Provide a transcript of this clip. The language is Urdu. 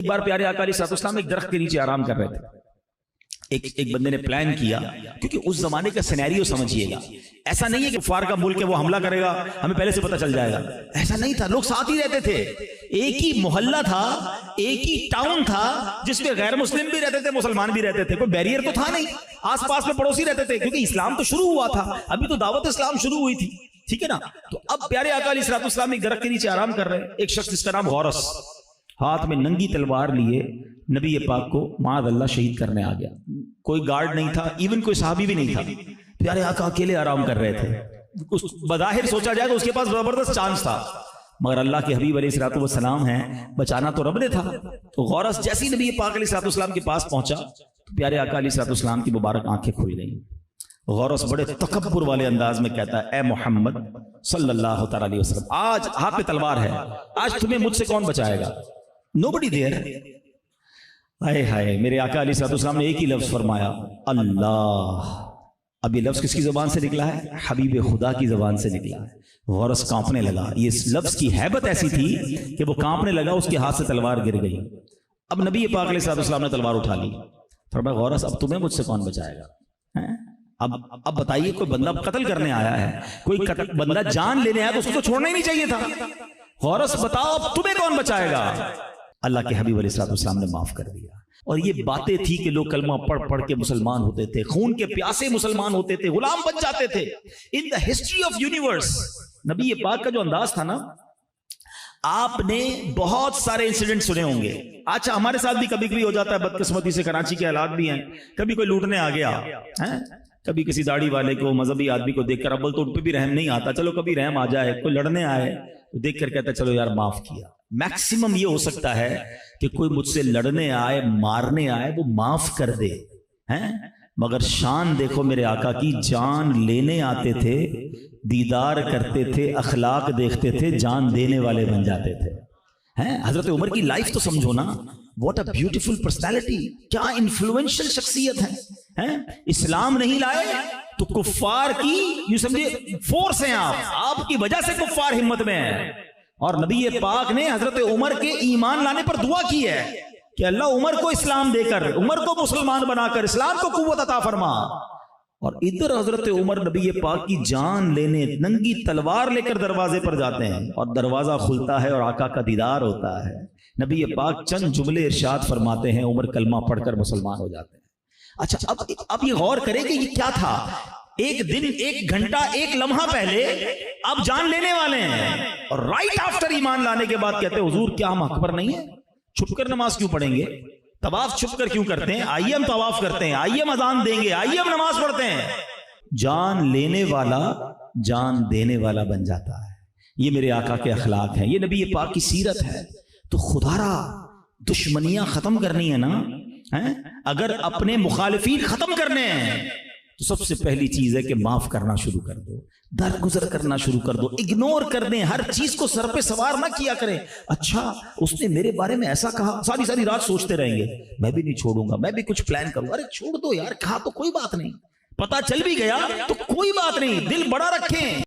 ایک بار پیارے آقا علیہ الصلوۃ والسلام ایک درخت کے نیچے آرام کر رہے تھے. ایک بندے نے پلان کیا، کیونکہ اس زمانے کا سینیریو سمجھیے گا. ایسا نہیں ہے کہ کفار کا ملک ہے وہ حملہ کرے گا ہمیں پہلے سے پتہ چل جائے گا. ایسا نہیں تھا، لوگ ساتھ ہی رہتے تھے. ایک ہی محلہ تھا، ایک ہی ٹاؤن تھا جس میں غیر مسلم بھی رہتے تھے، مسلمان بھی رہتے تھے. کوئی بیریئر تو تھا نہیں، آس پاس میں پڑوسی رہتے تھے، کیونکہ اسلام تو شروع ہوا تھا، ابھی تو دعوت اسلام شروع ہوئی تھی. ٹھیک ہے نا. تو اب پیارے آقا علیہ الصلوۃ والسلام ایک درخت کے نیچے آرام کر رہے ہیں. ایک شخص جس کا نام غورس ہاتھ میں ننگی تلوار لیے نبی پاک کو معاذ اللہ شہید کرنے آ گیا. کوئی گارڈ نہیں تھا، ایون کوئی صحابی بھی نہیں تھا. پیارے آقا اکیلے آرام کر رہے تھے. بظاہر سوچا جائے تو اس کے پاس زبردست چانس تھا، مگر اللہ کے حبیب علیہ الصلوۃ والسلام ہیں، بچانا تو رب نے تھا. تو غورس جیسی نبی پاک علیہ الصلوۃ والسلام کے پاس پہنچا تو پیارے آقا علیہ الصلوۃ والسلام کی مبارک آنکھیں کھل گئیں. غورس بڑے تکبر والے انداز میں کہتا ہے، اے محمد صلی اللہ تعالی علیہ وسلم، آج ہاتھ پہ تلوار ہے، آج تمہیں مجھ سے کون بچائے گا؟ Nobody their. ہائے ہائے، میرے آقا علیہ الصلوۃ والسلام نے ایک ہی لفظ فرمایا، اللہ. اب یہ لفظ کس کی زبان سے نکلا ہے؟ حبیب خدا کی زبان سے نکلا ہے. غورس کانپنے لگا. یہ لفظ کی ہیبت ایسی تھی کہ وہ کانپنے لگا، اس کے ہاتھ سے تلوار گر گئی. اب نبی پاک علیہ الصلوۃ والسلام نے تلوار اٹھا لی. فرمایا، غورس اب تمہیں مجھ سے کون بچائے گا؟ اب بتائیے، کوئی بندہ قتل کرنے آیا ہے، کوئی بندہ جان لینے آیا تو اس کو تو چھوڑنا ہی نہیں چاہیے تھا. غورس بتاؤ اب تمہیں کون بچائے گا؟ اللہ کے حبیب علیہ الصلوۃ والسلام نے معاف کر دیا. اور یہ باتیں تھی کہ لوگ کلمہ پڑھ پڑھ کے مسلمان ہوتے تھے، خون کے پیاسے مسلمان ہوتے تھے، غلام بن جاتے تھے. ان دا ہسٹری آف یونیورس نبی پاک کا جو انداز تھا نا، آپ نے بہت سارے انسیڈنٹ سنے ہوں گے. اچھا، ہمارے ساتھ بھی کبھی کبھی ہو جاتا ہے، بدقسمتی سے کراچی کے حالات بھی ہیں. کبھی کوئی لوٹنے آ گیا، کبھی کسی داڑھی والے کو، مذہبی آدمی کو دیکھ کر ابل تو ان پہ بھی رحم نہیں آتا، چلو کبھی رحم آ جائے. کوئی لڑنے آئے دیکھ کر کہتا ہے چلو یار معاف کیا. میکسیمم یہ ہو سکتا ہے کہ کوئی مجھ سے لڑنے آئے، مارنے آئے، وہ معاف کر دے. مگر شان دیکھو میرے آقا کی، جان لینے آتے تھے، دیدار کرتے تھے، اخلاق دیکھتے تھے، جان دینے والے بن جاتے تھے. حضرت عمر کی لائف تو سمجھو نا، واٹ اے بیوٹیفل پرسنالٹی، کیا انفلوئنشل شخصیت ہے. اسلام نہیں لائے تو کفار کی یوں سمجھے فورس ہیں، آپ کی وجہ سے کفار ہمت میں ہیں. اور نبی پاک نے حضرت عمر کے ایمان لانے پر دعا کی ہے کہ اللہ عمر کو اسلام دے کر، عمر کو مسلمان بنا کر اسلام کو قوت عطا فرما. اور ادھر حضرت عمر نبی پاک کی جان لینے ننگی تلوار لے کر دروازے پر جاتے ہیں، اور دروازہ کھلتا ہے اور آقا کا دیدار ہوتا ہے. نبی پاک چند جملے ارشاد فرماتے ہیں، عمر کلمہ پڑھ کر مسلمان ہو جاتے ہیں. اچھا، اب یہ غور کریں کہ یہ کیا تھا. ایک دن، ایک گھنٹہ، ایک لمحہ پہلے اب جان لینے والے ہیں، اور رائٹ آفٹر ایمان لانے کے بعد کہتے ہیں حضور کیا ہم اکبر نہیں ہیں؟ چھپ کر نماز کیوں پڑھیں گے؟ طواف چھپ کر کیوں کرتے ہیں؟ آئیے ہم طواف کرتے ہیں، آئیے ہم اذان دیں گے، آئیے ہم نماز پڑھتے ہیں. جان لینے والا جان دینے والا بن جاتا ہے. یہ میرے آقا کے اخلاق ہیں، یہ نبی پاک کی سیرت ہے. تو خدا را دشمنیاں ختم کرنی ہے نا، اگر اپنے مخالفین ختم کرنے ہیں تو سب سے پہلی چیز ہے کہ معاف کرنا شروع کر دو، درگزر کرنا شروع کر دو، اگنور کر دیں، ہر چیز کو سر پہ سوار نہ کیا کریں. اچھا اس نے میرے بارے میں ایسا کہا، ساری رات سوچتے رہیں گے، میں بھی نہیں چھوڑوں گا، میں بھی کچھ پلان کروں. ارے چھوڑ دو یار، کہا تو کوئی بات نہیں، پتہ چل بھی گیا تو کوئی بات نہیں، دل بڑا رکھیں.